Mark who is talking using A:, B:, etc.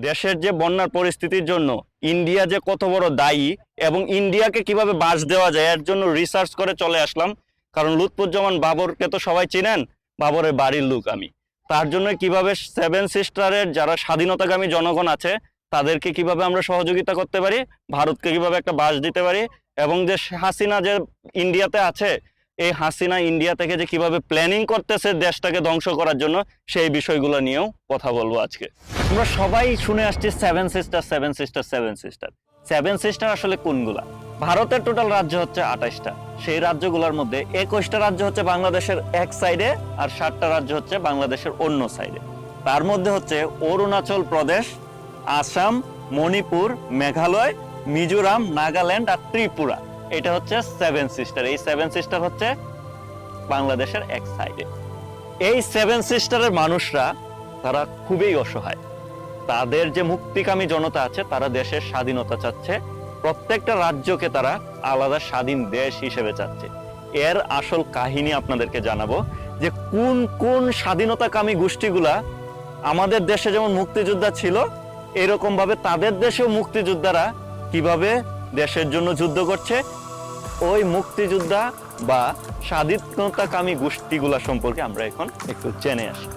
A: দেশের যে বন্যার পরিস্থিতির জন্য ইন্ডিয়া যে কত বড় দায়ী এবং ইন্ডিয়াকে কিভাবে বাঁশ দেওয়া যায় এর জন্য রিসার্চ করে চলে আসলাম। কারণ লুৎফুজ্জামান বাবরকে তো সবাই চেনেন, বাবরের বাড়ির লোক আমি। তার জন্য কিভাবে সেভেন সিস্টারের যারা স্বাধীনতাকামী জনগণ আছে তাদেরকে কিভাবে আমরা সহযোগিতা করতে পারি, ভারতকে কিভাবে একটা বাঁশ দিতে পারি, এবং যে হাসিনা যে ইন্ডিয়াতে আছে এই হাসিনা ইন্ডিয়া থেকে যে কিভাবে প্ল্যানিং করতেছে দেশটাকে ধ্বংস করার জন্য সেই বিষয়গুলো নিয়েও কথা বলবো আজকে। আমরা সবাই শুনে আসছি seven sister seven sister seven sister. Seven sister আসলে কোনগুলা? ভারতের টোটাল রাজ্য হচ্ছে 28টা। সেই রাজ্যগুলোর মধ্যে 21টা রাজ্য হচ্ছে বাংলাদেশের এক সাইডে আর 7টা রাজ্য হচ্ছে বাংলাদেশের অন্য সাইডে। তার মধ্যে হচ্ছে অরুণাচল প্রদেশ, আসাম, মণিপুর, মেঘালয়, মিজোরাম, নাগাল্যান্ড আর ত্রিপুরা। এটা হচ্ছে সেভেন সিস্টার। এই সেভেন সিস্টার হচ্ছে বাংলাদেশের এক সাইডে। এই সেভেন সিস্টারের মানুষরা তারা খুবই অসহায়। তাদের যে মুক্তিকামী জনতা আছে তারা দেশের স্বাধীনতা চাচ্ছে, প্রত্যেকটা রাজ্যকে তারা আলাদা স্বাধীন দেশ হিসেবে চাচ্ছে। এর আসল কাহিনী আপনাদেরকে জানাবো যে কোন কোন স্বাধীনতাকামী গোষ্ঠীগুলা আমাদের দেশে যেমন মুক্তিযোদ্ধা ছিল এরকম ভাবে তাদের দেশেও মুক্তিযোদ্ধারা কিভাবে দেশের জন্য যুদ্ধ করছে। ওই মুক্তিযোদ্ধা বা স্বাধীনতাকামী গোষ্ঠীগুলা সম্পর্কে আমরা এখন একটু জেনে আসি।